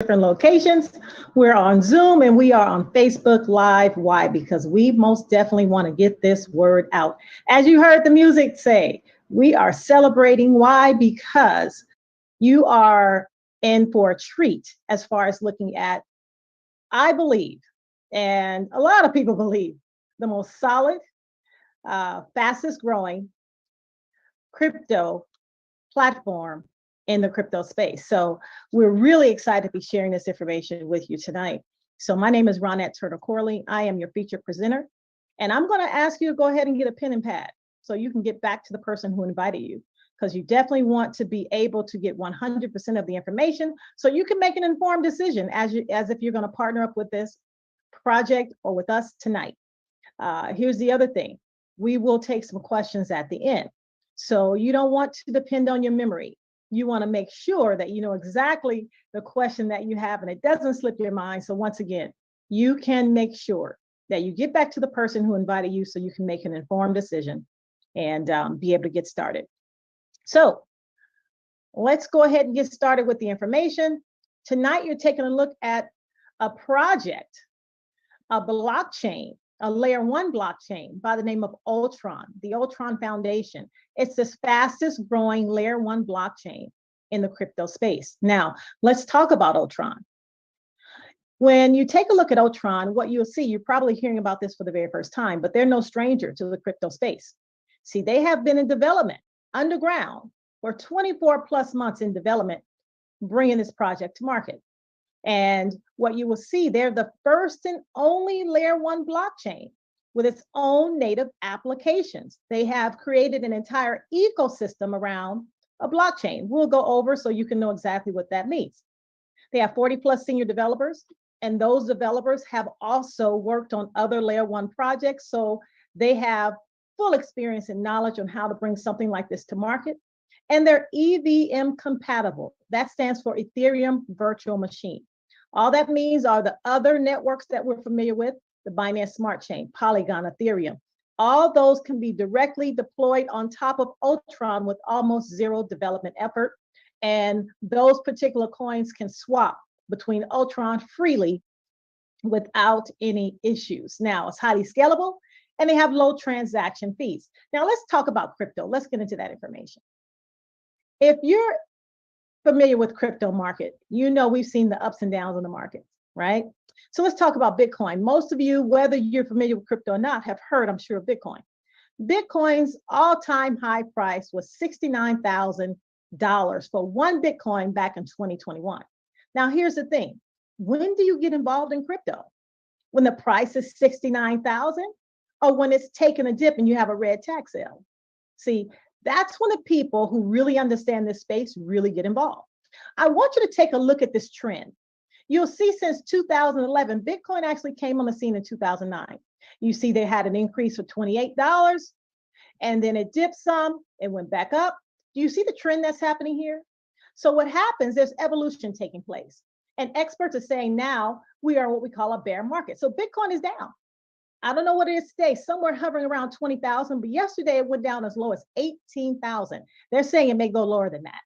different locations. We're on Zoom and we are on Facebook Live. Why? Because we most definitely want to get this word out. As you heard the music say, we are celebrating. Why? Because you are in for a treat as far as looking at, I believe, and a lot of people believe, the most solid, fastest growing crypto platform in the crypto space. So we're really excited to be sharing this information with you tonight. So my name is Ronette Turner-Corley. I am your featured presenter. And I'm going to ask you to go ahead and get a pen and pad so you can get back to the person who invited you, because you definitely want to be able to get 100% of the information so you can make an informed decision as if you're going to partner up with this project or with us tonight. Here's the other thing. We will take some questions at the end. So you don't want to depend on your memory. You want to make sure that you know exactly the question that you have and it doesn't slip your mind. So once again, you can make sure that you get back to the person who invited you so you can make an informed decision and be able to get started. So let's go ahead and get started with the information. Tonight, you're taking a look at a project, a blockchain, a layer 1 blockchain by the name of Ultron, the Ultron Foundation. It's the fastest growing layer 1 blockchain in the crypto space. Now, let's talk about Ultron. When you take a look at Ultron, what you'll see, you're probably hearing about this for the very first time, but they're no stranger to the crypto space. See, they have been in development underground for 24 plus months in development, bringing this project to market. And what you will see, they're the first and only layer 1 blockchain with its own native applications. They have created an entire ecosystem around a blockchain. We'll go over so you can know exactly what that means. They have 40 plus senior developers, and those developers have also worked on other layer 1 projects. So they have full experience and knowledge on how to bring something like this to market. And they're EVM compatible. That stands for Ethereum Virtual Machine. All that means are the other networks that we're familiar with, the Binance Smart Chain, Polygon, Ethereum. All those can be directly deployed on top of Ultron with almost zero development effort. And those particular coins can swap between Ultron freely without any issues. Now, it's highly scalable and they have low transaction fees. Now, let's talk about crypto. Let's get into that information. If you're familiar with crypto market, you know we've seen the ups and downs in the market, right? So let's talk about Bitcoin. Most of you, whether you're familiar with crypto or not, have heard, I'm sure, of Bitcoin. Bitcoin's all-time high price was $69,000 for one Bitcoin back in 2021. Now, here's the thing. When do you get involved in crypto? When the price is $69,000 or when it's taking a dip and you have a red tag sale? See, that's when the people who really understand this space really get involved. I want you to take a look at this trend. You'll see since 2011, Bitcoin actually came on the scene in 2009. You see they had an increase for $28 and then it dipped some, it went back up. Do you see the trend that's happening here? So what happens, there's evolution taking place. And experts are saying now we are what we call a bear market. So Bitcoin is down. I don't know what it is today, somewhere hovering around 20,000, but yesterday it went down as low as 18,000. They're saying it may go lower than that.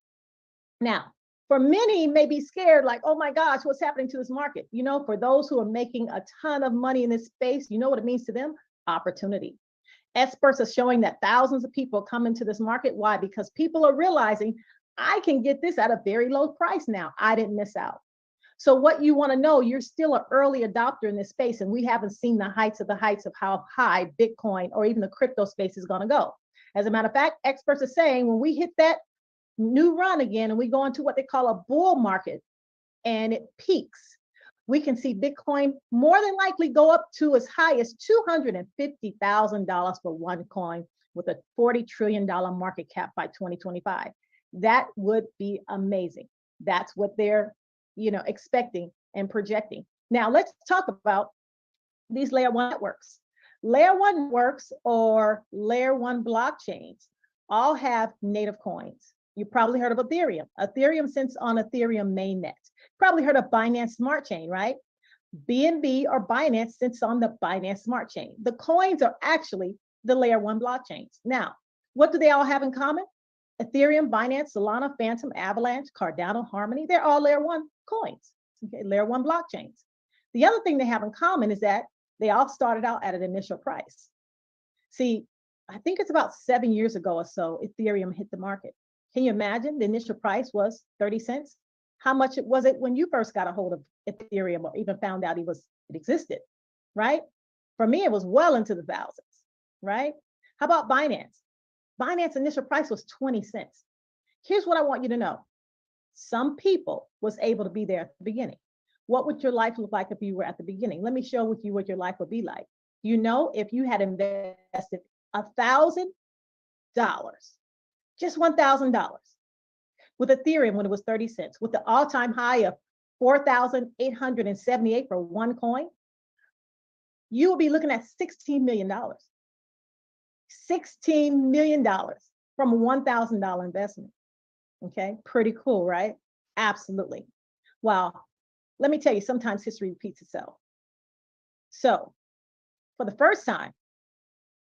Now, for many may be scared, like, oh my gosh, what's happening to this market? You know, for those who are making a ton of money in this space, you know what it means to them? Opportunity. Experts are showing that thousands of people come into this market. Why? Because people are realizing I can get this at a very low price now. I didn't miss out. So what you want to know, you're still an early adopter in this space, and we haven't seen the heights of how high Bitcoin or even the crypto space is going to go. As a matter of fact, experts are saying when we hit that new run again and we go into what they call a bull market and it peaks, we can see Bitcoin more than likely go up to as high as $250,000 for one coin with a $40 trillion market cap by 2025. That would be amazing. That's what they're expecting and projecting. Now let's talk about these layer 1 networks. Layer 1 networks or layer 1 blockchains all have native coins. You probably heard of Ethereum. Ethereum sits on Ethereum mainnet. Probably heard of Binance Smart Chain, right? BNB or Binance sits on the Binance Smart Chain. The coins are actually the layer 1 blockchains. Now, what do they all have in common? Ethereum, Binance, Solana, Phantom, Avalanche, Cardano, Harmony, they're all layer 1 coins. okay, layer one blockchains. The other thing they have in common is that they all started out at an initial price. See, I think it's about 7 years ago or so, Ethereum hit the market. Can you imagine the initial price was 30 cents? How much was it when you first got a hold of Ethereum or even found out it existed, right? For me, it was well into the thousands, right? How about Binance? Binance initial price was 20 cents. Here's what I want you to know. Some people was able to be there at the beginning. What would your life look like if you were at the beginning? Let me share with you what your life would be like. You know, if you had invested $1,000, just $1,000 with Ethereum when it was 30 cents, with the all-time high of 4,878 for one coin, you will be looking at $16 million. $16 million from a $1,000 investment. Okay, pretty cool, right? Absolutely. Well, let me tell you, sometimes history repeats itself. So, for the first time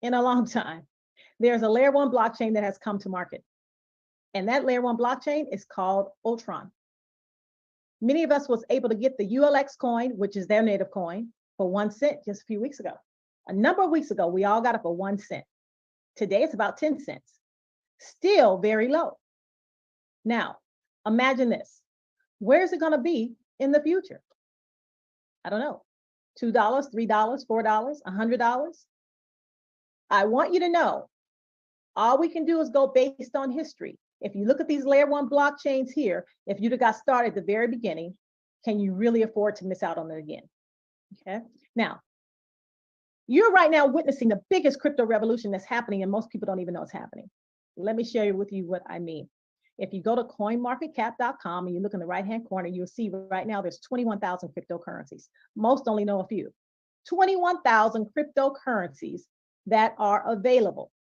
in a long time, there's a layer one blockchain that has come to market. And that layer one blockchain is called Ultron. Many of us was able to get the ULX coin, which is their native coin, for 1 cent just a few weeks ago. A number of weeks ago, we all got it for 1 cent. Today, it's about 10 cents. Still very low. Now, imagine this. Where is it going to be in the future? I don't know. $2, $3, $4, $100? I want you to know, all we can do is go based on history. If you look at these layer one blockchains here, if you'd have got started at the very beginning, can you really afford to miss out on it again? Okay. Now, you're right now witnessing the biggest crypto revolution that's happening, and most people don't even know it's happening. Let me share with you what I mean. If you go to coinmarketcap.com and you look in the right-hand corner, you'll see right now there's 21,000 cryptocurrencies. Most only know a few. 21,000 cryptocurrencies that are available.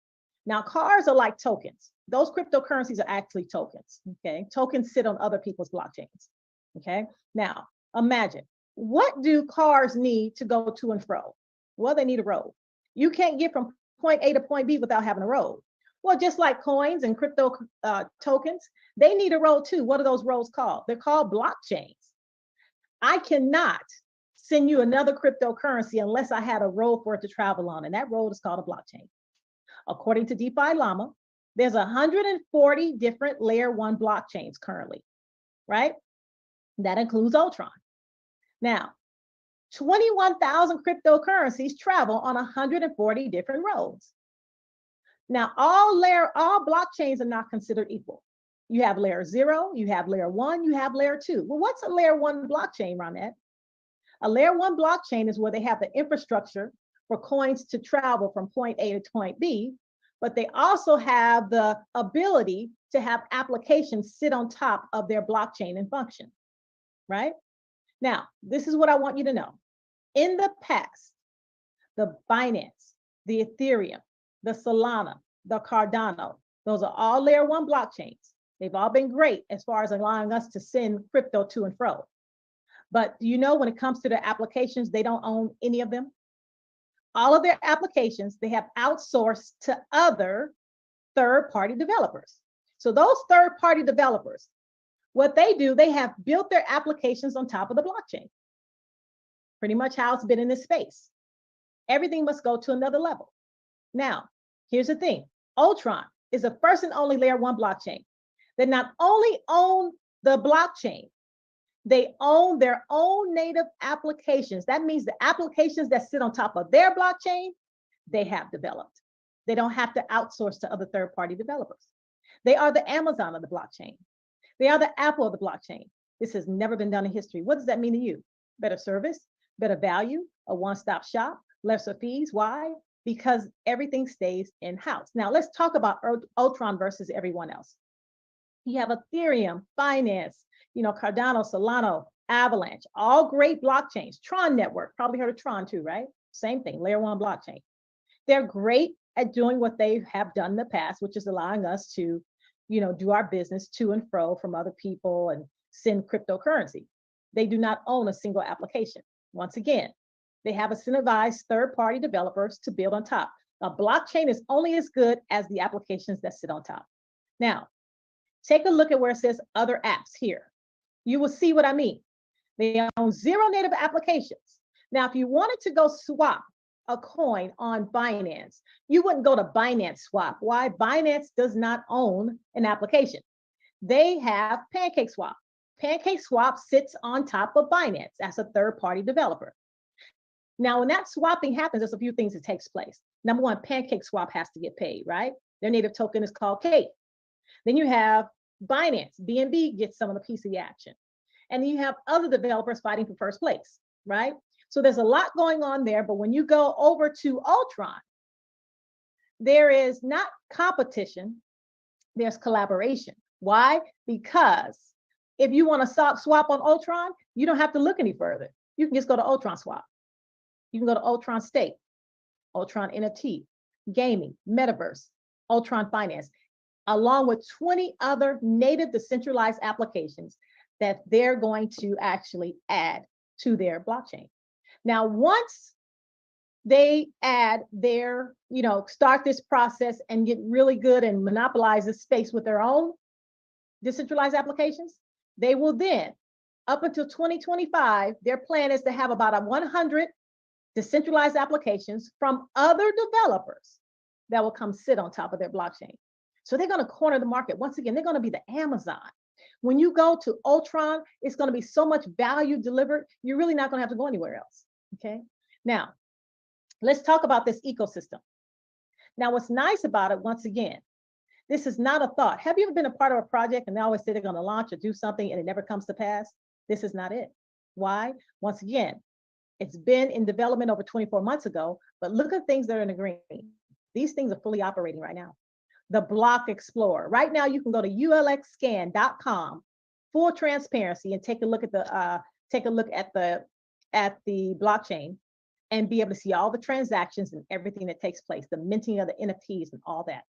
Now, cars are like tokens. Those cryptocurrencies are actually tokens, okay? Tokens sit on other people's blockchains, okay? Now, imagine, what do cars need to go to and fro? Well, they need a road. You can't get from point A to point B without having a road. Well, just like coins and crypto tokens, they need a road too. What are those roads called? They're called blockchains. I cannot send you another cryptocurrency unless I had a road for it to travel on, and that road is called a blockchain. According to DeFi Llama, there's 140 different layer one blockchains currently, right? That includes Ultron. Now, 21,000 cryptocurrencies travel on 140 different roads. Now, all blockchains are not considered equal. You have layer 0, you have layer 1, you have layer 2. Well, what's a layer 1 blockchain, Ramed? A layer 1 blockchain is where they have the infrastructure for coins to travel from point A to point B, but they also have the ability to have applications sit on top of their blockchain and function, right? Now, this is what I want you to know. In the past, the Binance, the Ethereum, the Solana, the Cardano, those are all layer 1 blockchains. They've all been great as far as allowing us to send crypto to and fro. But do you know when it comes to their applications, they don't own any of them? All of their applications, they have outsourced to other third-party developers. So those third-party developers, what they do, they have built their applications on top of the blockchain. Pretty much how it's been in this space. Everything must go to another level. Now, here's the thing. Ultron is the first and only layer 1 blockchain that not only own the blockchain, they own their own native applications. That means the applications that sit on top of their blockchain, they have developed. They don't have to outsource to other third-party developers. They are the Amazon of the blockchain. They are the Apple of the blockchain. This has never been done in history. What does that mean to you? Better service, better value, a one-stop shop, lesser fees. Why? Because everything stays in-house. Now, let's talk about Ultron versus everyone else. You have Ethereum, Binance, Cardano, Solana, Avalanche, all great blockchains. Tron Network, probably heard of Tron too, right? Same thing, layer 1 blockchain. They're great at doing what they have done in the past, which is allowing us to, do our business to and fro from other people and send cryptocurrency. They do not own a single application. Once again, they have incentivized third-party developers to build on top. A blockchain is only as good as the applications that sit on top. Now, take a look at where it says other apps here. You will see what I mean. They own 0 native applications. Now, if you wanted to go swap a coin on Binance, you wouldn't go to Binance Swap. Why? Binance does not own an application. They have PancakeSwap. PancakeSwap sits on top of Binance as a third-party developer. Now, when that swapping happens, there's a few things that takes place. Number one, PancakeSwap has to get paid, right? Their native token is called Cake. Then you have Binance. BNB gets some of the piece of the action. And then you have other developers fighting for first place, right? So there's a lot going on there, but when you go over to Ultron, there is not competition, there's collaboration. Why? Because if you want to swap on Ultron, you don't have to look any further. You can just go to Ultron Swap. You can go to Ultron Stake, Ultron NFT, Gaming, Metaverse, Ultron Finance, along with 20 other native decentralized applications that they're going to actually add to their blockchain. Now, once they add their, start this process and get really good and monopolize this space with their own decentralized applications, they will then, up until 2025, their plan is to have about 100 decentralized applications from other developers that will come sit on top of their blockchain. So they're going to corner the market. Once again, they're going to be the Amazon. When you go to Ultron, it's going to be so much value delivered, you're really not going to have to go anywhere else. Okay. Now, let's talk about this ecosystem. Now, what's nice about it, once again, this is not a thought. Have you ever been a part of a project and they always say they're going to launch or do something and it never comes to pass? This is not it. Why? Once again, it's been in development over 24 months ago, but look at things that are in the green. These things are fully operating right now. The Block Explorer. Right now, you can go to ulxscan.com, full transparency, and take a look at the blockchain and be able to see all the transactions and everything that takes place, the minting of the NFTs and all that.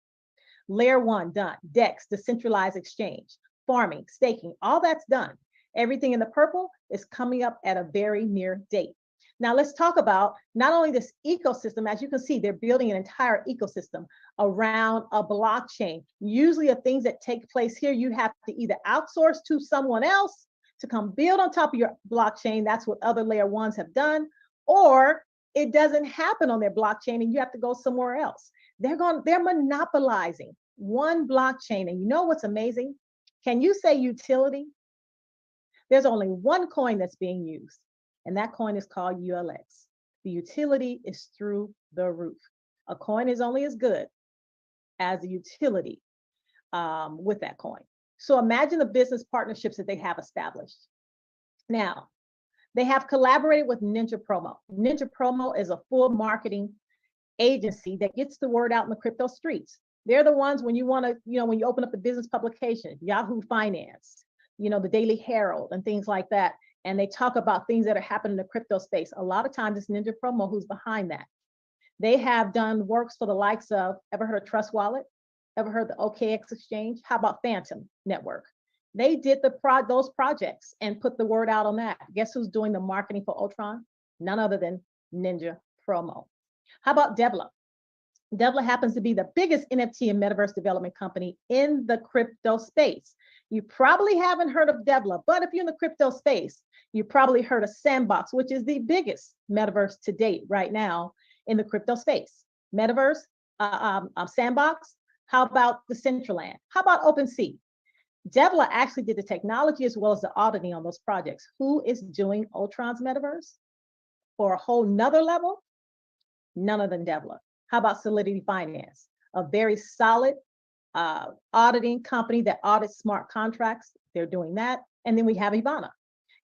Layer 1 done. DEX, decentralized exchange, farming, staking, all that's done. Everything in the purple is coming up at a very near date. Now let's talk about not only this ecosystem. As you can see, they're building an entire ecosystem around a blockchain. Usually the things that take place here, you have to either outsource to someone else to come build on top of your blockchain. That's what other layer 1s have done. Or it doesn't happen on their blockchain and you have to go somewhere else. They're monopolizing one blockchain. And you know what's amazing? Can you say utility? There's only one coin that's being used, and that coin is called ULX. The utility is through the roof. A coin is only as good as the utility with that coin. So imagine the business partnerships that they have established. Now, they have collaborated with Ninja Promo. Ninja Promo is a full marketing agency that gets the word out in the crypto streets. They're the ones when you want to, when you open up a business publication, Yahoo Finance, the Daily Herald and things like that, and they talk about things that are happening in the crypto space. A lot of times it's Ninja Promo who's behind that. They have done works for the likes of, ever heard of Trust Wallet? Ever heard the OKX Exchange? How about Phantom Network? They did those projects and put the word out on that. Guess who's doing the marketing for Ultron? None other than Ninja Promo. How about Devla? Devla happens to be the biggest NFT and metaverse development company in the crypto space. You probably haven't heard of Devla, but if you're in the crypto space, you probably heard of Sandbox, which is the biggest metaverse to date right now in the crypto space. Metaverse, Sandbox. How about the Decentraland? How about OpenSea? Devla actually did the technology as well as the auditing on those projects. Who is doing Ultron's metaverse for a whole nother level? None other than Devla. How about Solidity Finance? A very solid auditing company that audits smart contracts. They're doing that. And then we have Ivana.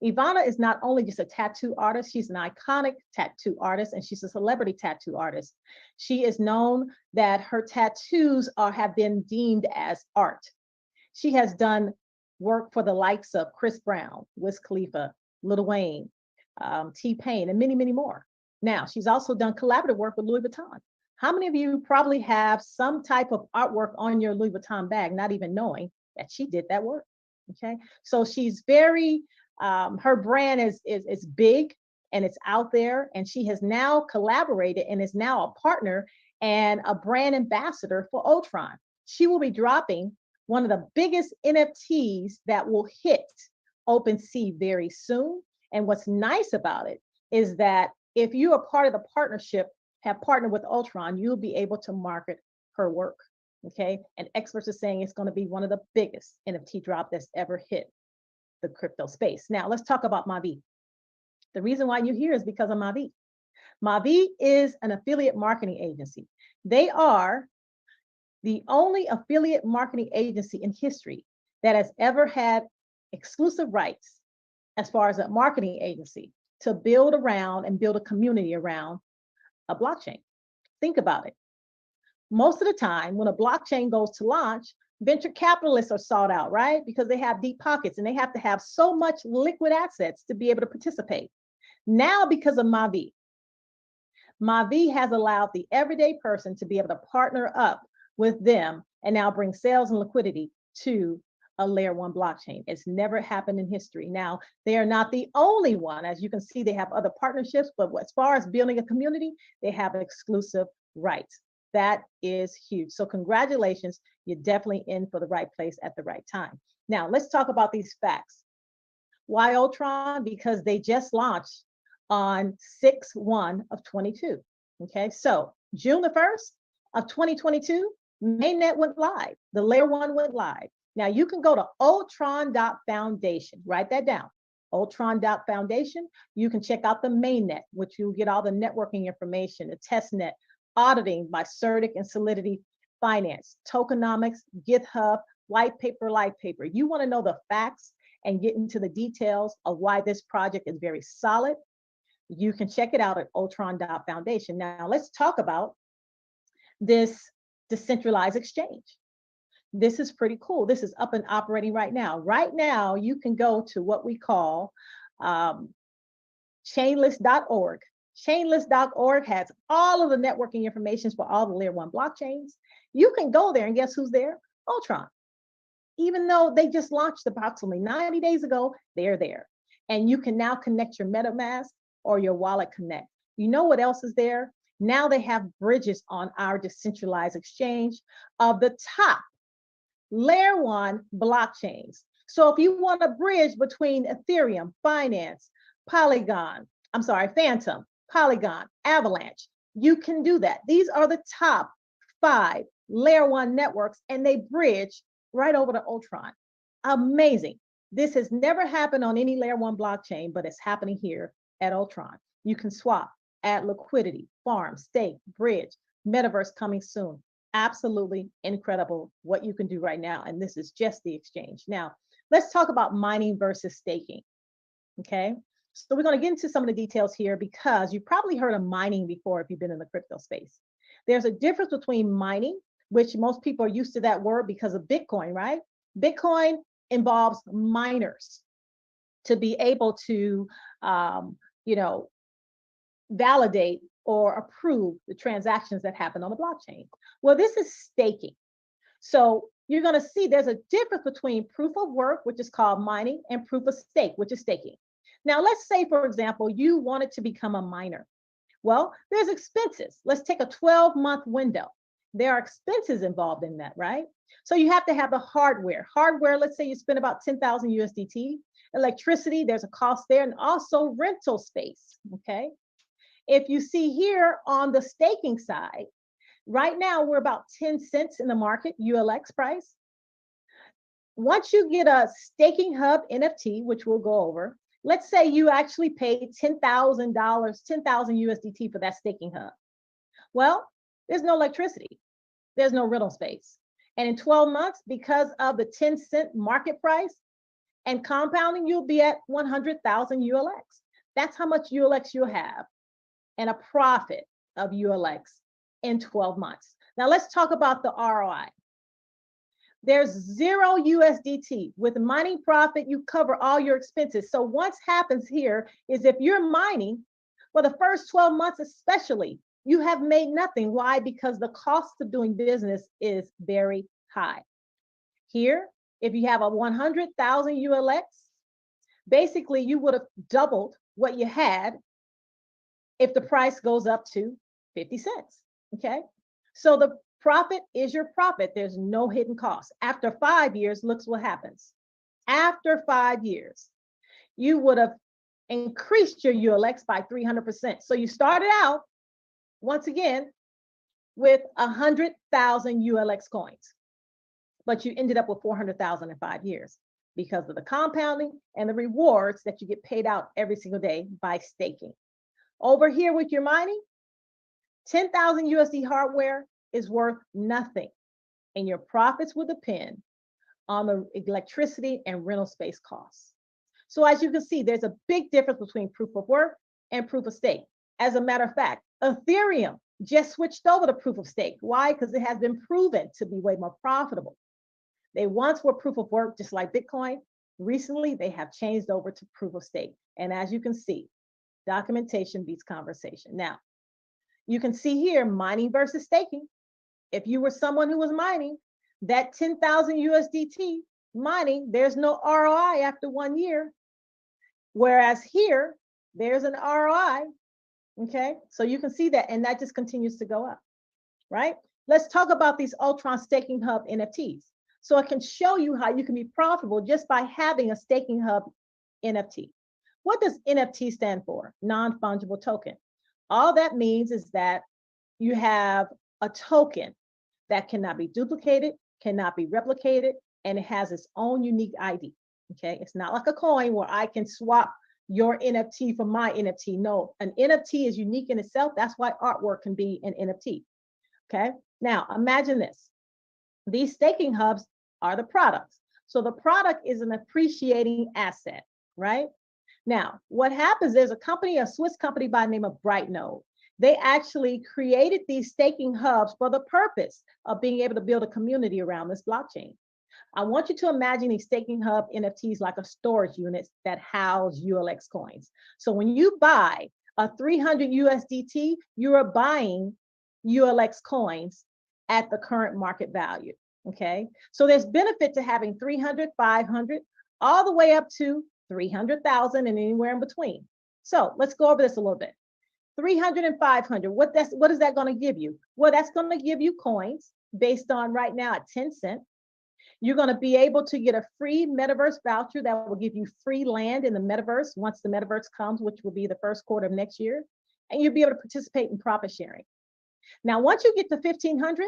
Ivana is not only just a tattoo artist, she's an iconic tattoo artist, and she's a celebrity tattoo artist. She is known that her tattoos have been deemed as art. She has done work for the likes of Chris Brown, Wiz Khalifa, Lil Wayne, T-Pain, and many, many more. Now, she's also done collaborative work with Louis Vuitton. How many of you probably have some type of artwork on your Louis Vuitton bag, not even knowing that she did that work? Okay, so she's very, her brand is big and it's out there, and she has now collaborated and is now a partner and a brand ambassador for Ultron. She will be dropping one of the biggest NFTs that will hit OpenSea very soon. And what's nice about it is that if you are part of the partnership, have partnered with Ultron, you'll be able to market her work. Okay. And experts are saying it's going to be one of the biggest NFT drop that's ever hit the crypto space. Now let's talk about Mavi. The reason why you're here is because of Mavi. Mavi is an affiliate marketing agency. They are the only affiliate marketing agency in history that has ever had exclusive rights as far as a marketing agency to build around and build a community around a blockchain. Think about it. Most of the time, when a blockchain goes to launch, venture capitalists are sought out, right? Because they have deep pockets and they have to have so much liquid assets to be able to participate. Now, because of Mavi, Mavi has allowed the everyday person to be able to partner up with them and now bring sales and liquidity to a layer one blockchain. It's never happened in history. Now, they are not the only one. As you can see, they have other partnerships, but as far as building a community, they have exclusive rights. That is huge. So congratulations, you're definitely in for the right place at the right time. Now, let's talk about these facts. Why Ultron? Because they just launched on 6/1 of 22. Okay, so June the 1st of 2022, mainnet went live. The layer one went live. Now you can go to ultron.foundation, write that down, ultron.foundation. You can check out the mainnet, which you'll get all the networking information, the testnet, auditing by Certic and Solidity Finance, tokenomics, GitHub, white paper, light paper. You want to know the facts and get into the details of why this project is very solid. You can check it out at ultron.foundation. Now let's talk about this decentralized exchange. This is pretty cool. This is up and operating right now. Right now, you can go to what we call chainlist.org. Chainlist.org has all of the networking information for all the layer one blockchains. You can go there and guess who's there? Ultron. Even though they just launched approximately 90 days ago, they're there. And you can now connect your MetaMask or your Wallet Connect. You know what else is there? Now they have bridges on our decentralized exchange of the top layer one blockchains. So if you want a bridge between Ethereum, Binance, Phantom, Polygon, Avalanche, you can do that. These are the top 5 layer one networks and they bridge right over to Ultron. Amazing. This has never happened on any layer one blockchain, but it's happening here at Ultron. You can swap, add liquidity, farm, stake, bridge, metaverse coming soon. Absolutely incredible what you can do right now. And this is just the exchange. Now, let's talk about mining versus staking. Okay. So we're going to get into some of the details here because you probably heard of mining before if you've been in the crypto space. There's a difference between mining, which most people are used to that word because of Bitcoin, right? Bitcoin involves miners to be able to, validate or approve the transactions that happen on the blockchain. Well, this is staking. So you're going to see there's a difference between proof of work, which is called mining, and proof of stake, which is staking. Now, let's say, for example, you wanted to become a miner. Well, there's expenses. Let's take a 12-month window. There are expenses involved in that, right? So you have to have the hardware. Hardware, let's say you spend about 10,000 USDT. Electricity, there's a cost there, and also rental space, okay? If you see here on the staking side, right now we're about 10 cents in the market, ULX price. Once you get a staking hub NFT, which we'll go over, let's say you actually paid $10,000, 10,000 USDT for that staking hub. Well, there's no electricity. There's no rental space. And in 12 months, because of the 10-cent market price and compounding, you'll be at 100,000 ULX. That's how much ULX you'll have and a profit of ULX in 12 months. Now let's talk about the ROI. There's 0 USDT. With mining profit, you cover all your expenses. So what happens here is if you're mining, for the first 12 months especially, you have made nothing. Why? Because the cost of doing business is very high. Here, if you have a 100,000 ULX, basically you would have doubled what you had if the price goes up to 50 cents, okay? So the profit is your profit. There's no hidden cost. After 5 years, look what happens. After 5 years, you would have increased your ULX by 300%. So you started out, once again, with 100,000 ULX coins, but you ended up with 400,000 in 5 years because of the compounding and the rewards that you get paid out every single day by staking. Over here with your mining, 10,000 USD hardware is worth nothing, and your profits will depend on the electricity and rental space costs. So as you can see, there's a big difference between proof of work and proof of stake. As a matter of fact, Ethereum just switched over to proof of stake. Why? Because it has been proven to be way more profitable. They once were proof of work, just like Bitcoin. Recently, they have changed over to proof of stake. And as you can see, documentation beats conversation. Now, you can see here mining versus staking. If you were someone who was mining, that 10,000 USDT mining, there's no ROI after 1 year. Whereas here, there's an ROI. Okay, so you can see that, and that just continues to go up, right? Let's talk about these Ultron Staking Hub NFTs. So I can show you how you can be profitable just by having a Staking Hub NFT. What does NFT stand for? Non-fungible token. All that means is that you have a token that cannot be duplicated, cannot be replicated, and it has its own unique ID. Okay, it's not like a coin where I can swap your NFT for my NFT. No, an NFT is unique in itself. That's why artwork can be an NFT. Okay, now imagine this. These staking hubs are the products. So the product is an appreciating asset, right? Now, what happens, there's a company, a Swiss company by the name of Brightnode. They actually created these staking hubs for the purpose of being able to build a community around this blockchain. I want you to imagine these staking hub NFTs like a storage unit that house ULX coins. So when you buy a 300 USDT, you are buying ULX coins at the current market value. Okay, so there's benefit to having 300, 500, all the way up to 300,000 and anywhere in between. So let's go over this a little bit. 300 and 500, what is that going to give you? Well, that's going to give you coins based on right now at 10 cents. You're going to be able to get a free metaverse voucher that will give you free land in the metaverse once the metaverse comes, which will be the first quarter of next year. And you'll be able to participate in profit sharing. Now, once you get to 1,500,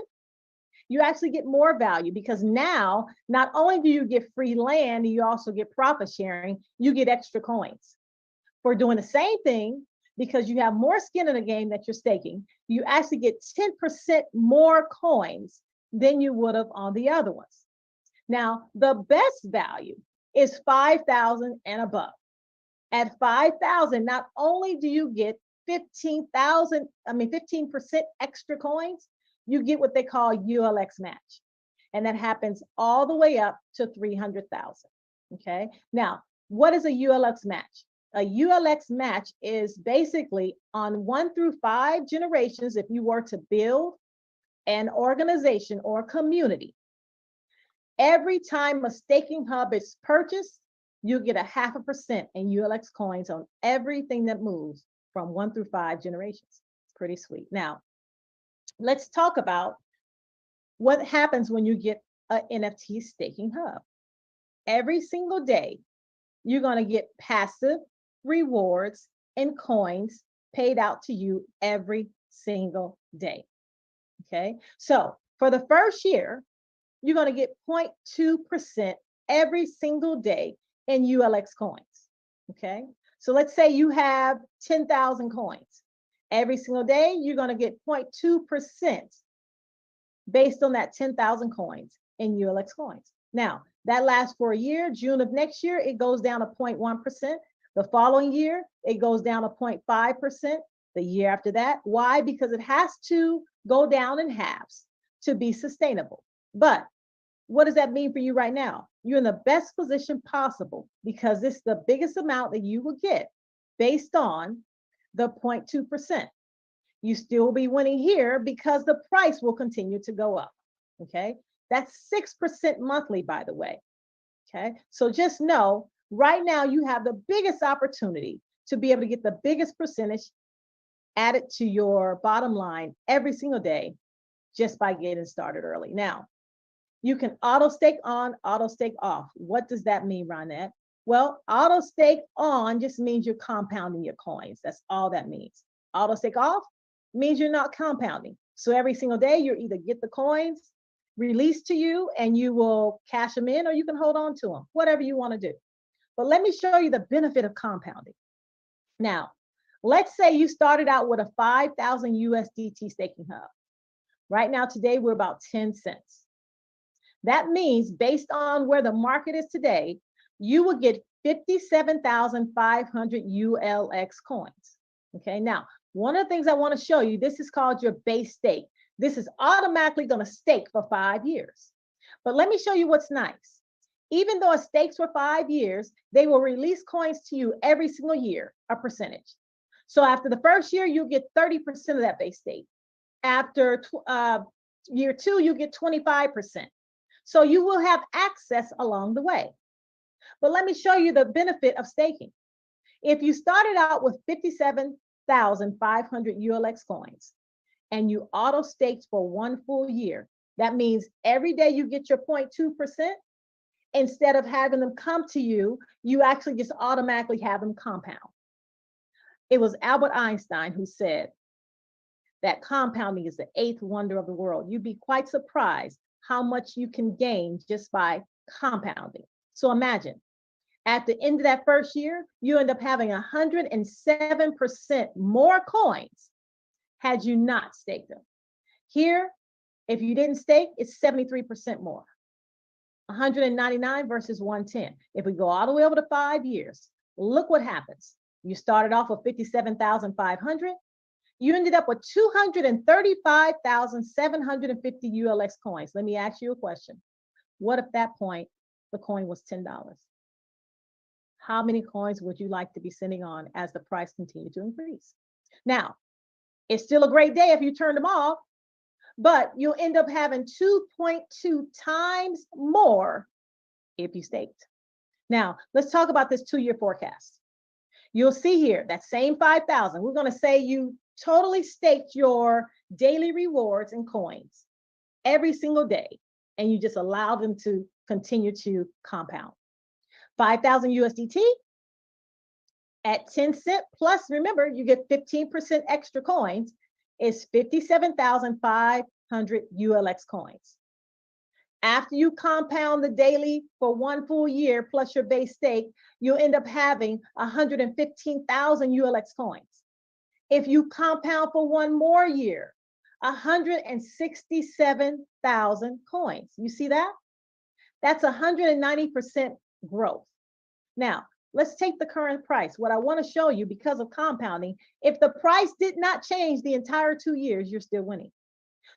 you actually get more value because now not only do you get free land, you also get profit sharing, you get extra coins. For doing the same thing, because you have more skin in the game that you're staking, you actually get 10% more coins than you would have on the other ones. Now, the best value is 5,000 and above. At 5,000, not only do you get 15% extra coins, you get what they call ULX match. And that happens all the way up to 300,000. Okay. Now, what is a ULX match? A ULX match is basically on 1 through 5 generations. If you were to build an organization or community, every time a staking hub is purchased, you get 0.5% in ULX coins on everything that moves from 1 through 5 generations. It's pretty sweet. Now, let's talk about what happens when you get an NFT staking hub. Every single day, you're going to get passive rewards and coins paid out to you every single day. Okay, so for the first year, you're going to get 0.2% every single day in ULX coins. Okay, so let's say you have 10,000 coins. Every single day, you're going to get 0.2% based on that 10,000 coins in ULX coins. Now, that lasts for a year. June of next year, it goes down to 0.1%. The following year, it goes down to 0.5%. The year after that. Why? Because it has to go down in halves to be sustainable. But what does that mean for you right now? You're in the best position possible because this is the biggest amount that you will get based on the 0.2%. You still will be winning here because the price will continue to go up. Okay, that's 6% monthly, by the way. Okay, so just know right now you have the biggest opportunity to be able to get the biggest percentage added to your bottom line every single day just by getting started early. Now, you can auto stake on, auto stake off. What does that mean, Ronette? Well, auto stake on just means you're compounding your coins. That's all that means. Auto stake off means you're not compounding. So every single day, you either get the coins released to you and you will cash them in, or you can hold on to them, whatever you want to do. But let me show you the benefit of compounding. Now, let's say you started out with a 5,000 USDT staking hub. Right now, today, we're about 10 cents. That means based on where the market is today, you will get 57,500 ULX coins. Okay, now, one of the things I want to show you, this is called your base stake. This is automatically going to stake for 5 years. But let me show you what's nice. Even though it stakes for 5 years, they will release coins to you every single year, a percentage. So after the first year, you'll get 30% of that base stake. After year 2, you get 25%. So you will have access along the way. But let me show you the benefit of staking. If you started out with 57,500 ULX coins and you auto staked for 1 full year, that means every day you get your 0.2%. Instead of having them come to you, you actually just automatically have them compound. It was Albert Einstein who said that compounding is the 8th wonder of the world. You'd be quite surprised how much you can gain just by compounding. So imagine, at the end of that first year, you end up having 107% more coins had you not staked them. Here, if you didn't stake, it's 73% more. 199 versus 110. If we go all the way over to 5 years, look what happens. You started off with 57,500. You ended up with 235,750 ULX coins. Let me ask you a question. What if that point, the coin was $10? How many coins would you like to be sitting on as the price continued to increase? Now, it's still a great day if you turn them off, but you'll end up having 2.2 times more if you staked. Now, let's talk about this 2-year forecast. You'll see here that same 5,000. We're going to say you totally staked your daily rewards and coins every single day, and you just allow them to continue to compound. 5,000 USDT at 10 cents plus, remember, you get 15% extra coins, is 57,500 ULX coins. After you compound the daily for 1 full year plus your base stake, you'll end up having 115,000 ULX coins. If you compound for 1 more year, 167,000 coins. You see that? That's 190% growth. Now, let's take the current price. What I want to show you, because of compounding, if the price did not change the entire 2 years, you're still winning.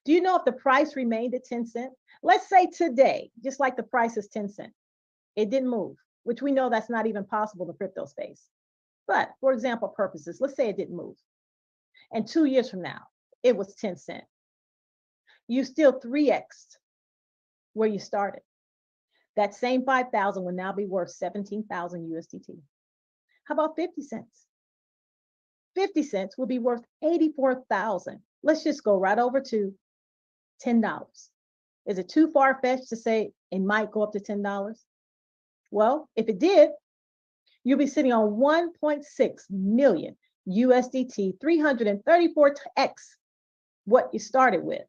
Do you know if the price remained at 10 cents? Let's say today, just like the price is 10 cents, it didn't move, which we know that's not even possible in the crypto space. But for example purposes, let's say it didn't move. And 2 years from now, it was 10 cents. You still 3x'd where you started. That same 5,000 will now be worth 17,000 USDT. How about 50 cents? 50 cents will be worth 84,000. Let's just go right over to $10. Is it too far-fetched to say it might go up to $10? Well, if it did, you'll be sitting on 1.6 million USDT, 334x what you started with.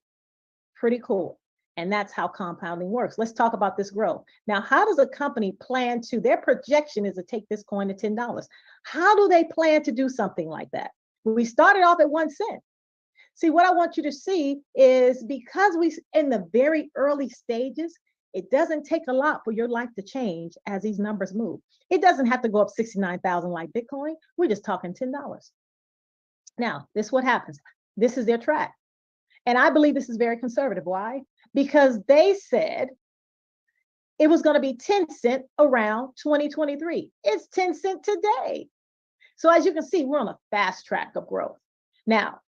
Pretty cool. And that's how compounding works. Let's talk about this growth. Now, how does a company plan to, their projection is to take this coin to $10. How do they plan to do something like that? We started off at 1 cent. See, what I want you to see is because we in the very early stages, it doesn't take a lot for your life to change as these numbers move. It doesn't have to go up 69,000 like Bitcoin. We're just talking $10. Now, this is what happens. This is their track. And I believe this is very conservative. Why? Because they said it was going to be 10 cents around 2023. It's 10 cents today. So as you can see, we're on a fast track of growth. Now,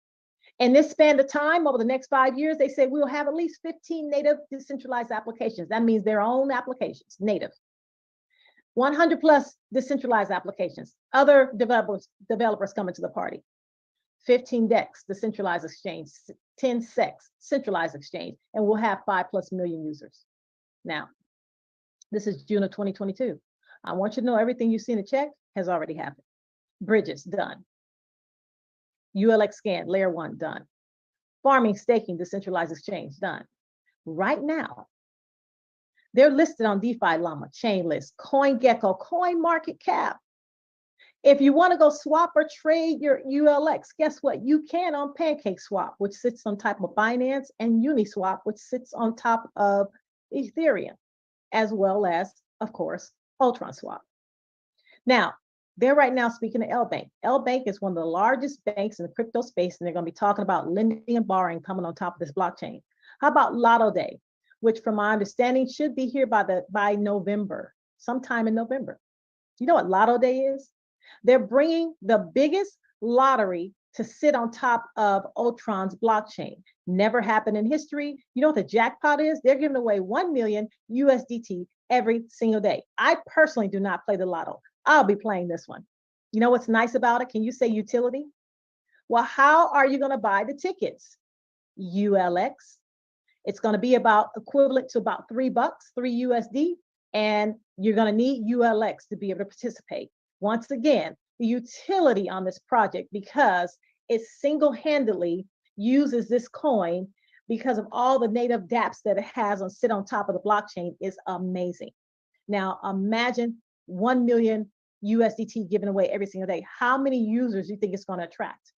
in this span of time, over the next 5 years, they say we'll have at least 15 native decentralized applications. That means their own applications, native. 100 plus decentralized applications. Other developers coming to the party. 15 DEX, the centralized exchange, 10 SEX, centralized exchange, and we'll have 5+ million users. Now, this is June of 2022. I want you to know everything you see in the check has already happened. Bridges, done. ULX scan, layer 1, done. Farming, staking, decentralized exchange, done. Right now, they're listed on DeFi Llama, Chainlist, CoinGecko, CoinMarketCap. If you want to go swap or trade your ULX, guess what? You can on PancakeSwap, which sits on top of Binance, and Uniswap, which sits on top of Ethereum, as well as, of course, Ultron Swap. Now, they're right now speaking to LBank. LBank is one of the largest banks in the crypto space, and they're going to be talking about lending and borrowing coming on top of this blockchain. How about Lotto Day, which from my understanding should be here by November, sometime in November. You know what Lotto Day is? They're bringing the biggest lottery to sit on top of Ultron's blockchain. Never happened in history. You know what the jackpot is? They're giving away 1 million USDT every single day. I personally do not play the lotto. I'll be playing this one. You know what's nice about it? Can you say utility? Well, how are you going to buy the tickets? ULX. It's going to be about equivalent to about $3, 3 USD, and you're going to need ULX to be able to participate. Once again, the utility on this project, because it single-handedly uses this coin because of all the native dApps that it has on sit on top of the blockchain, is amazing. Now, imagine 1 million USDT given away every single day. How many users do you think it's going to attract,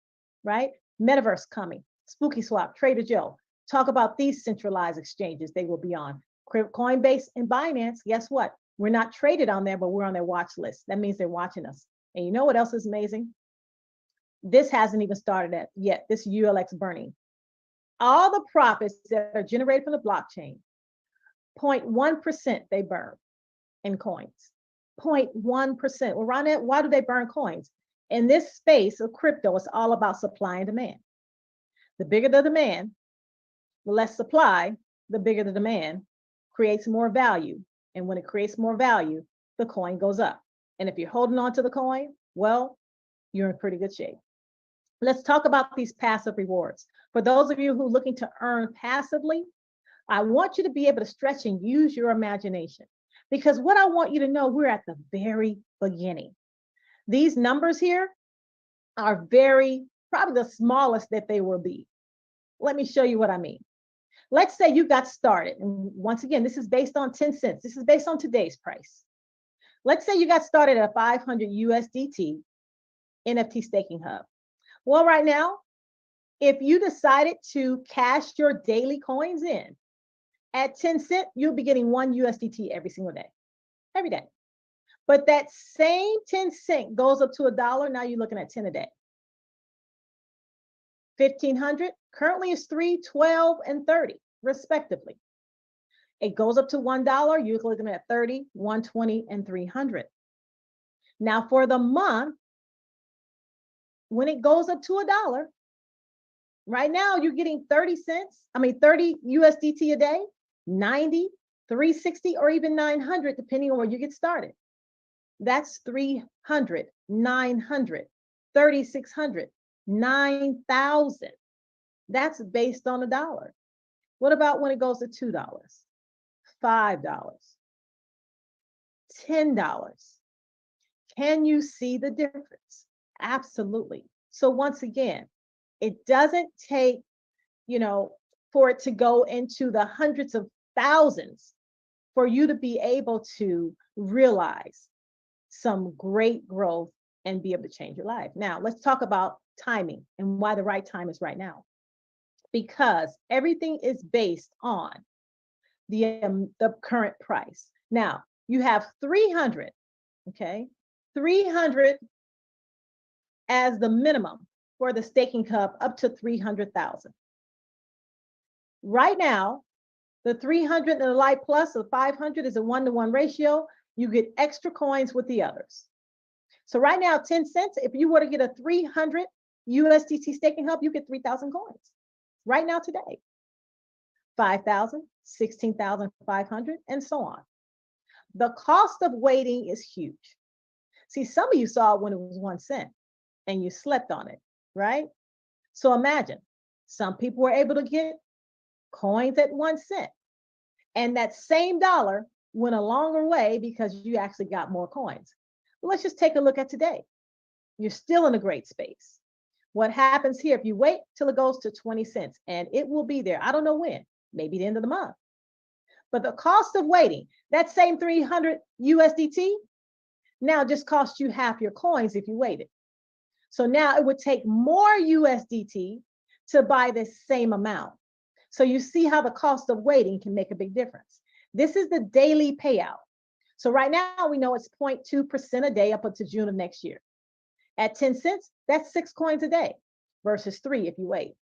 right? Metaverse coming, Spooky Swap, Trader Joe. Talk about these centralized exchanges they will be on. Coinbase and Binance, guess what? We're not traded on there, but we're on their watch list. That means they're watching us. And you know what else is amazing? This hasn't even started yet, this ULX burning. All the profits that are generated from the blockchain, 0.1% they burn in coins. 0.1%. Well, Ronette, why do they burn coins? In this space of crypto, it's all about supply and demand. The bigger the demand, the less supply, the bigger the demand, creates more value. And when it creates more value, the coin goes up. And if you're holding on to the coin, well, you're in pretty good shape. Let's talk about these passive rewards. For those of you who are looking to earn passively, I want you to be able to stretch and use your imagination. Because what I want you to know, we're at the very beginning. These numbers here are probably the smallest that they will be. Let me show you what I mean. Let's say you got started. And once again, this is based on 10 cents. This is based on today's price. Let's say you got started at 500 USDT NFT staking hub. Well, right now, if you decided to cash your daily coins in at 10 cents, you'll be getting 1 USDT every single day, every day. But that same 10 cent goes up to $1. Now you're looking at 10 a day. 1,500 currently is 3, 12, and 30 respectively. It goes up to $1. You're looking at 30, 120, and 300. Now for the month, when it goes up to $1, right now you're getting 30 USDT a day, 90, 360, or even 900, depending on where you get started. That's 300, 900, 3,600, 9,000. That's based on $1. What about when it goes to $2, $5, $10? Can you see the difference? Absolutely. So once again, it doesn't take, for it to go into the hundreds of thousands for you to be able to realize some great growth and be able to change your life. Now, let's talk about timing and why the right time is right now. Because everything is based on the current price. Now, you have 300, okay? 300 as the minimum for the staking hub, up to 300,000. Right now, the 300 and the Light Plus of 500 is a 1-to-1 ratio. You get extra coins with the others. So right now, 10 cents, if you were to get a 300 USDT staking hub, you get 3,000 coins. Right now today, 5,000, 16,500, and so on. The cost of waiting is huge. See, some of you saw it when it was 1 cent and you slept on it, right? So imagine, some people were able to get coins at 1 cent, and that same dollar went a longer way because you actually got more coins. But let's just take a look at today. You're still in a great space. What happens here, if you wait till it goes to 20 cents, and it will be there, I don't know when, maybe the end of the month. But the cost of waiting, that same 300 USDT, now just costs you half your coins if you waited. So now it would take more USDT to buy the same amount. So you see how the cost of waiting can make a big difference. This is the daily payout. So right now we know it's 0.2% a day up until June of next year. At 10 cents, that's 6 coins a day versus 3 if you wait.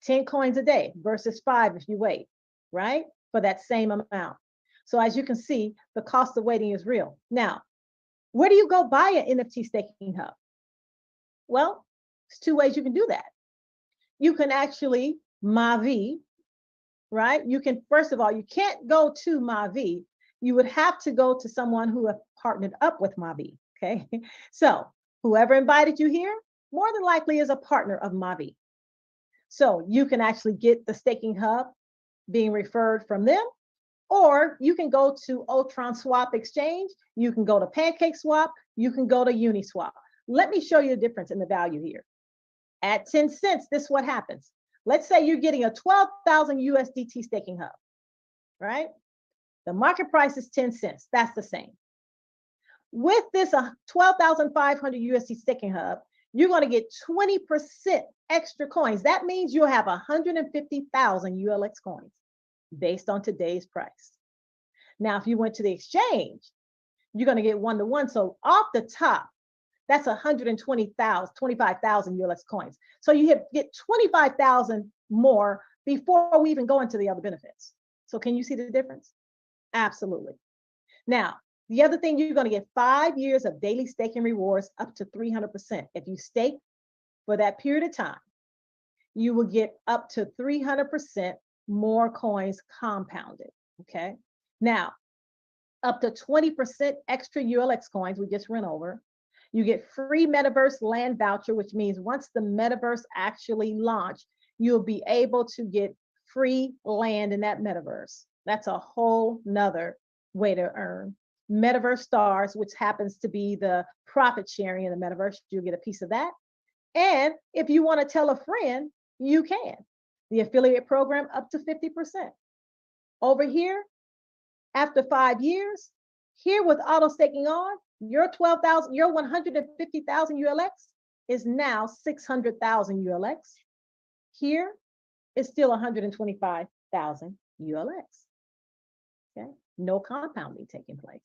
10 coins a day versus 5 if you wait, right? For that same amount. So as you can see, the cost of waiting is real. Now, where do you go buy an NFT staking hub? Well, there's 2 ways you can do that. You can actually Mavi, right? You can, first of all, you can't go to Mavi. You would have to go to someone who have partnered up with Mavi, okay? So whoever invited you here, more than likely is a partner of Mavi. So you can actually get the staking hub being referred from them, or you can go to Ultron Swap Exchange, you can go to Pancake Swap, you can go to Uniswap. Let me show you the difference in the value here. At 10 cents, this is what happens. Let's say you're getting a 12,000 USDT staking hub, right? The market price is 10 cents, that's the same. With this 12,500 USD staking hub, you're gonna get 20% extra coins. That means you'll have 150,000 ULX coins based on today's price. Now, if you went to the exchange, you're gonna get 1-to-1. So off the top, that's 120,000, 25,000 ULX coins. So you get 25,000 more before we even go into the other benefits. So can you see the difference? Absolutely. Now, the other thing, you're going to get 5 years of daily staking rewards up to 300%. If you stake for that period of time, you will get up to 300% more coins compounded, okay? Now, up to 20% extra ULX coins, we just went over. You get free metaverse land voucher, which means once the metaverse actually launched, you'll be able to get free land in that metaverse. That's a whole nother way to earn. Metaverse stars, which happens to be the profit sharing in the metaverse, you'll get a piece of that. And if you want to tell a friend, you can. The affiliate program up to 50%. Over here, after 5 years, here with auto staking on, your 12,000, your 150,000 ULX is now 600,000 ULX. Here is still 125,000 ULX. Okay, no compounding taking place.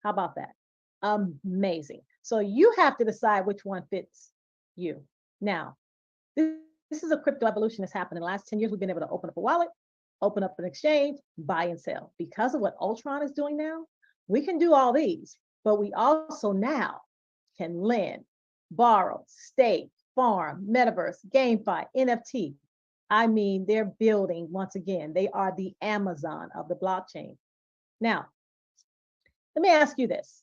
How about that? Amazing. So you have to decide which one fits you. Now, this is a crypto evolution that's happened in the last 10 years. We've been able to open up a wallet, open up an exchange, buy and sell. Because of what Ultron is doing now, we can do all these, but we also now can lend, borrow, stake, farm, metaverse, GameFi, NFT. I mean, they're building, once again, they are the Amazon of the blockchain. Now, let me ask you this.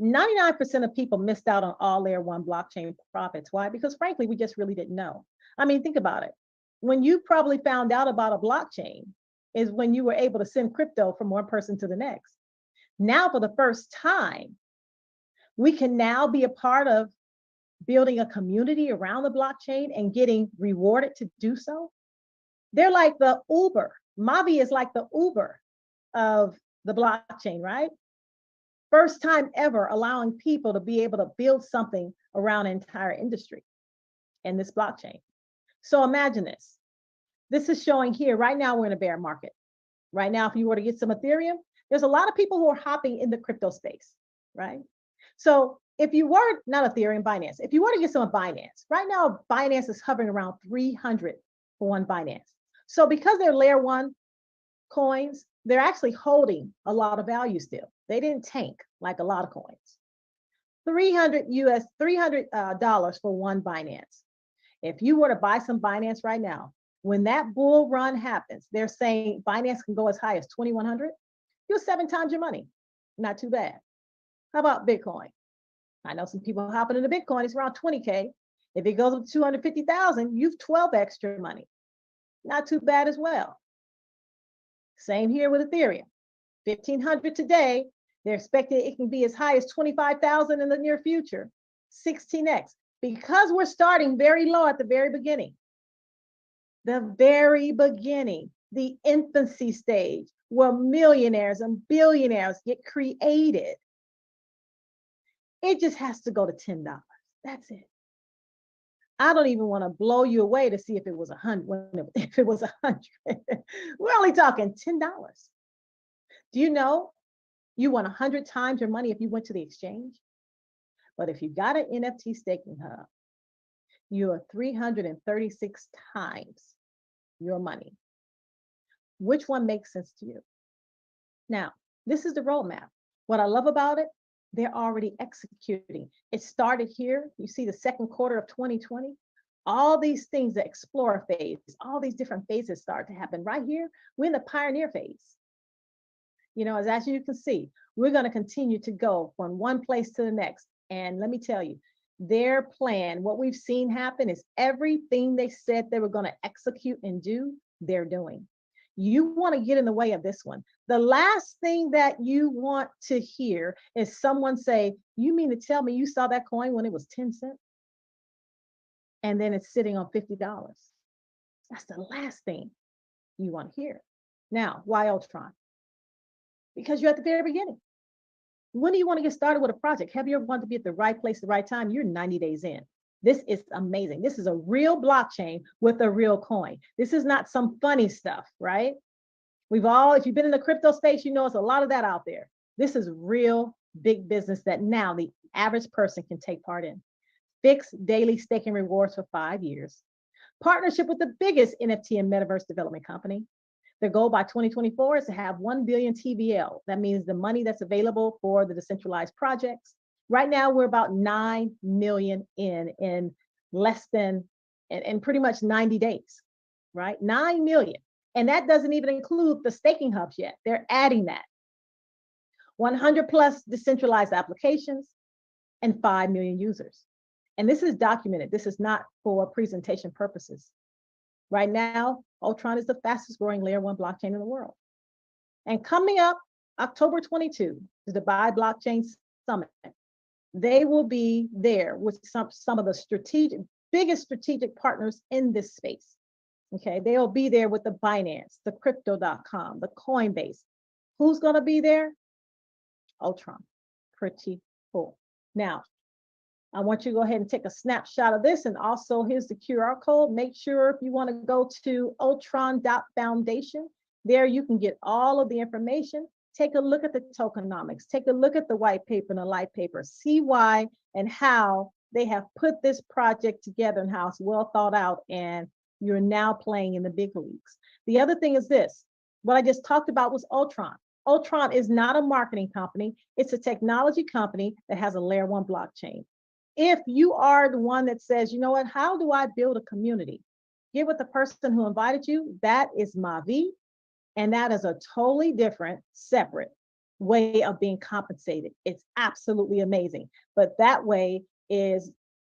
99% of people missed out on all layer one blockchain profits. Why? Because frankly, we just really didn't know. I mean, think about it. When you probably found out about a blockchain is when you were able to send crypto from one person to the next. Now, for the first time, we can now be a part of building a community around the blockchain and getting rewarded to do so. They're like the Uber. Mavi is like the Uber of the blockchain, right? First time ever allowing people to be able to build something around an entire industry in this blockchain. So imagine this. This is showing here, right now we're in a bear market. Right now, if you were to get some Ethereum, there's a lot of people who are hopping in the crypto space, right? So if you were, not Ethereum, Binance, if you were to get some of Binance, right now Binance is hovering around 300 for one Binance. So because they're layer one coins, they're actually holding a lot of value still. They didn't tank like a lot of coins. $300 for one Binance. If you were to buy some Binance right now, when that bull run happens, they're saying Binance can go as high as 2,100. You're 7 times your money. Not too bad. How about Bitcoin? I know some people hopping into Bitcoin. It's around 20K. If it goes up to 250,000, you've 12 extra money. Not too bad as well. Same here with Ethereum. 1,500 today. They're expecting it can be as high as 25,000 in the near future, 16x, because we're starting very low at the very beginning. The very beginning, the infancy stage, where millionaires and billionaires get created. It just has to go to $10. That's it. I don't even want to blow you away to see if it was 100. If it was 100, we're only talking $10. Do you know you won 100 times your money if you went to the exchange? But if you got an NFT staking hub, you are 336 times your money. Which one makes sense to you? Now, this is the roadmap. What I love about it, they're already executing. It started here. You see the second quarter of 2020. All these things, the explorer phase, all these different phases start to happen right here. We're in the pioneer phase. You know, as you can see, we're going to continue to go from one place to the next. And let me tell you, their plan, what we've seen happen is everything they said they were going to execute and do, they're doing. You want to get in the way of this one. The last thing that you want to hear is someone say, you mean to tell me you saw that coin when it was 10 cents? And then it's sitting on $50. That's the last thing you want to hear. Now, why Ultron? Because you're at the very beginning. When do you want to get started with a project? Have you ever wanted to be at the right place at the right time? You're 90 days in. This is amazing. This is a real blockchain with a real coin. This is not some funny stuff, right? If you've been in the crypto space, you know it's a lot of that out there. This is real big business that now the average person can take part in. Fixed daily staking rewards for 5 years. Partnership with the biggest NFT and metaverse development company. Their goal by 2024 is to have 1 billion TVL. That means the money that's available for the decentralized projects. Right now, we're about 9 million in less than, in pretty much 90 days, right? 9 million. And that doesn't even include the staking hubs yet. They're adding that. 100 plus decentralized applications and 5 million users. And this is documented. This is not for presentation purposes. Right now, Ultron is the fastest growing layer 1 blockchain in the world. And coming up, October 22, the Dubai Blockchain Summit. They will be there with some of the biggest strategic partners in this space. Okay, they'll be there with the Binance, the Crypto.com, the Coinbase. Who's going to be there? Ultron. Pretty cool. Now, I want you to go ahead and take a snapshot of this. And also, here's the QR code. Make sure if you want to go to ultron.foundation, there you can get all of the information. Take a look at the tokenomics. Take a look at the white paper and the light paper. See why and how they have put this project together and how it's well thought out. And you're now playing in the big leagues. The other thing is this. What I just talked about was Ultron. Ultron is not a marketing company. It's a technology company that has a layer 1 blockchain. If you are the one that says, you know what, how do I build a community? Get with the person who invited you. That is Mavi. And that is a totally different, separate way of being compensated. It's absolutely amazing. But that way is,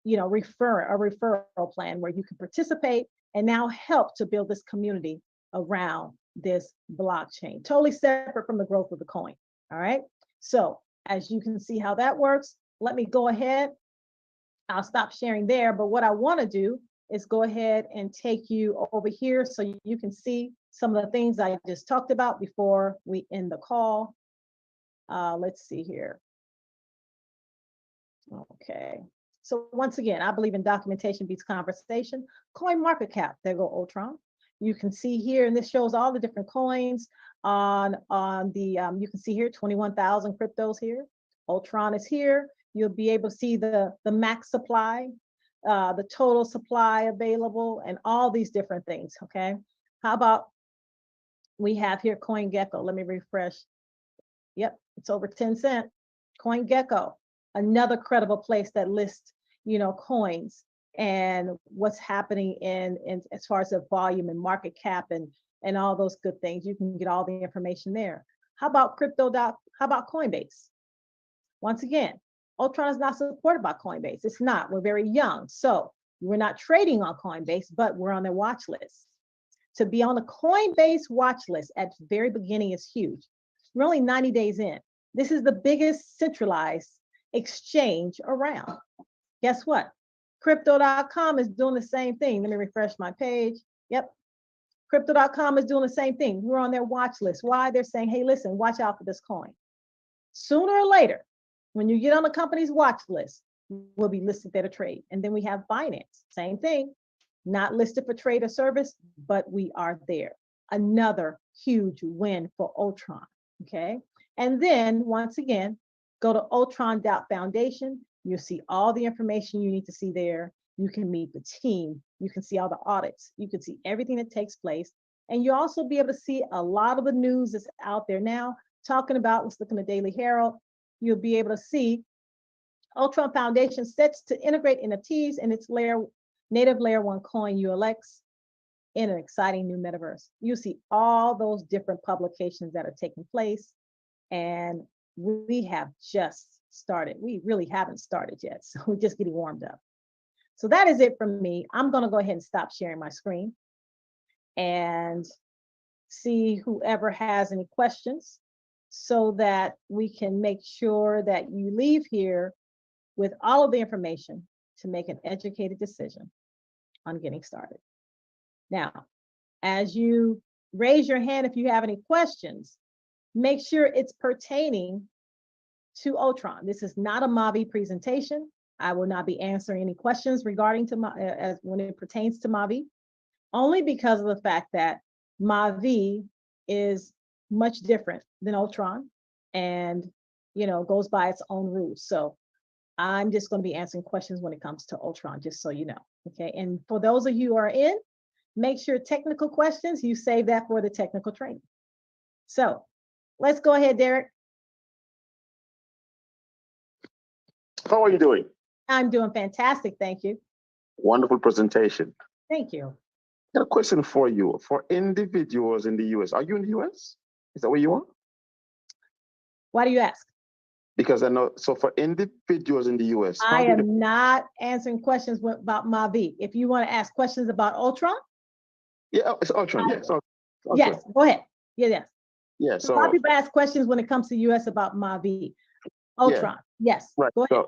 you know, a referral plan where you can participate and now help to build this community around this blockchain. Totally separate from the growth of the coin. All right. So as you can see how that works, let me go ahead. I'll stop sharing there. But what I want to do is go ahead and take you over here so you can see some of the things I just talked about before we end the call. Let's see here. Okay. So once again, I believe in documentation beats conversation. Coin market cap, there go Ultron. You can see here, and this shows all the different coins on the, you can see here, 21,000 cryptos here. Ultron is here. You'll be able to see the max supply, the total supply available, and all these different things, okay? How about we have here CoinGecko. Let me refresh. Yep, it's over 10 cents. CoinGecko, another credible place that lists, you know, coins and what's happening in as far as the volume and market cap and all those good things. You can get all the information there. How about how about Coinbase? Once again, Ultron is not supported by Coinbase. It's not. We're very young. So we're not trading on Coinbase, but we're on their watch list. To be on the Coinbase watch list at the very beginning is huge. We're only 90 days in. This is the biggest centralized exchange around. Guess what? Crypto.com is doing the same thing. Let me refresh my page. Yep. Crypto.com is doing the same thing. We're on their watch list. Why? They're saying, hey, listen, watch out for this coin. Sooner or later, when you get on the company's watch list, we'll be listed there to trade. And then we have Binance, same thing, not listed for trade or service, but we are there. Another huge win for Ultron, okay? And then once again, go to Ultron.Foundation. You'll see all the information you need to see there. You can meet the team. You can see all the audits. You can see everything that takes place. And you'll also be able to see a lot of the news that's out there now, talking about, let's look in the Daily Herald. You'll be able to see Ultron Foundation sets to integrate NFTs in its native layer 1 coin ULX in an exciting new metaverse. You'll see all those different publications that are taking place. And we have just started. We really haven't started yet. So we're just getting warmed up. So that is it from me. I'm going to go ahead and stop sharing my screen and see whoever has any questions so that we can make sure that you leave here with all of the information to make an educated decision on getting started. Now, as you raise your hand if you have any questions, make sure it's pertaining to Ultron. This is not a Mavi presentation. I will not be answering any questions regarding to when it pertains to Mavi, only because of the fact that Mavi is much different than Ultron and, goes by its own rules. So I'm just going to be answering questions when it comes to Ultron, just so you know. Okay. And for those of you who are in, make sure technical questions, you save that for the technical training. So let's go ahead, Derek. How are you doing? I'm doing fantastic. Thank you. Wonderful presentation. Thank you. I got a question for you. For individuals in the US, are you in the US? Is that where you are? Why do you ask? Because I know, so for individuals in the US. I am not answering questions about Mavi. If you want to ask questions about Ultron. Yeah, it's Ultron. Yes. Yes, go ahead. Yes. Yeah, so a lot of people ask questions when it comes to US about Mavi. Ultron. Yeah. Yes. Right. Go ahead.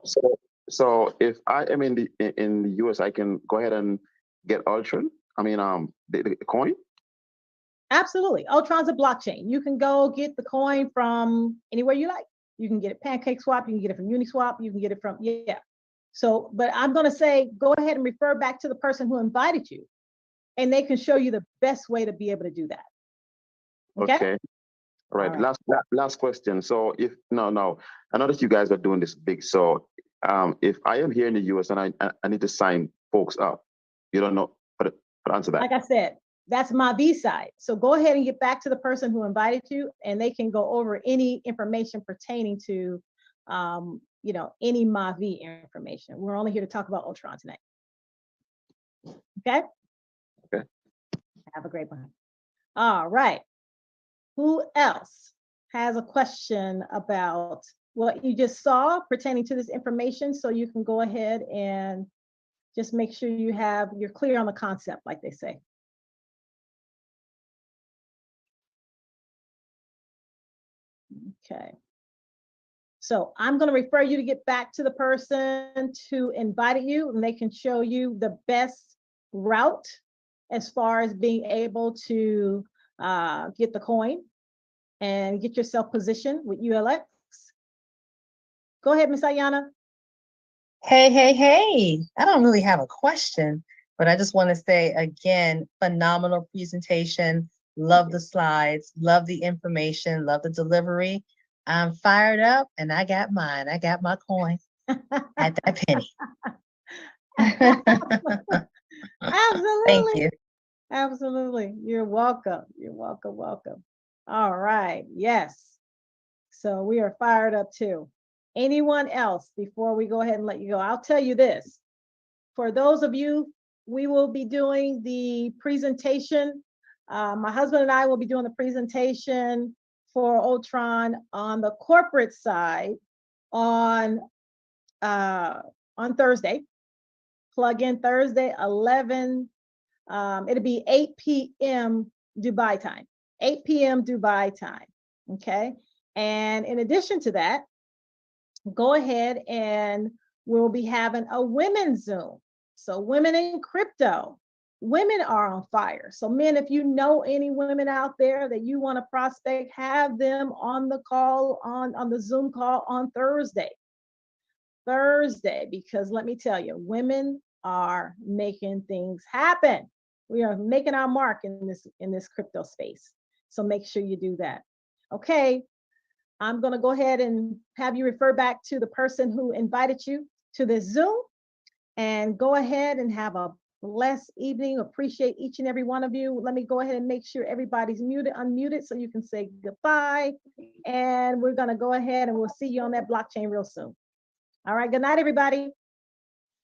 So if I am in the US, I can go ahead and get Ultron. I mean, the coin. Absolutely. Ultron's a blockchain. You can go get the coin from anywhere you like. You can get it PancakeSwap. You can get it from Uniswap. You can get it from So, but I'm going to say, go ahead and refer back to the person who invited you, and they can show you the best way to be able to do that. Okay. All right. Last question. So if no, I know that you guys are doing this big. So if I am here in the US and I need to sign folks up, you don't know how to answer that. Like I said, that's Mavi side. So go ahead and get back to the person who invited you, and they can go over any information pertaining to any Mavi information. We're only here to talk about Ultron tonight. Okay. Have a great one. All right. Who else has a question about what you just saw pertaining to this information? So you can go ahead and just make sure you're clear on the concept, like they say. Okay. So I'm going to refer you to get back to the person who invited you, and they can show you the best route as far as being able to get the coin and get yourself positioned with ULX. Go ahead, Miss Ayana. Hey. I don't really have a question, but I just want to say again, phenomenal presentation. Love the slides, love the information, love the delivery. I'm fired up and I got mine. I got my coin at that penny. Absolutely. Thank you. Absolutely. You're welcome. You're welcome. All right. Yes. So we are fired up too. Anyone else before we go ahead and let you go? I'll tell you this. For those of you, we will be doing the presentation. My husband and I will be doing the presentation for Ultron on the corporate side on Thursday. Plug in Thursday, 11. It'll be 8 p.m. Dubai time. 8 p.m. Dubai time. Okay. And in addition to that, go ahead and we'll be having a women's Zoom. So women in crypto, women are on fire. So men, if you know any women out there that you want to prospect, have them on the call, on the Zoom call on Thursday, because let me tell you, women are making things happen. We are making our mark in this crypto space. So make sure you do that. Okay, I'm going to go ahead and have you refer back to the person who invited you to this Zoom, and go ahead and have a blessed evening. Appreciate each and every one of you. Let me go ahead and make sure everybody's unmuted so you can say goodbye. And we're going to go ahead and we'll see you on that blockchain real soon. All right. Good night, everybody.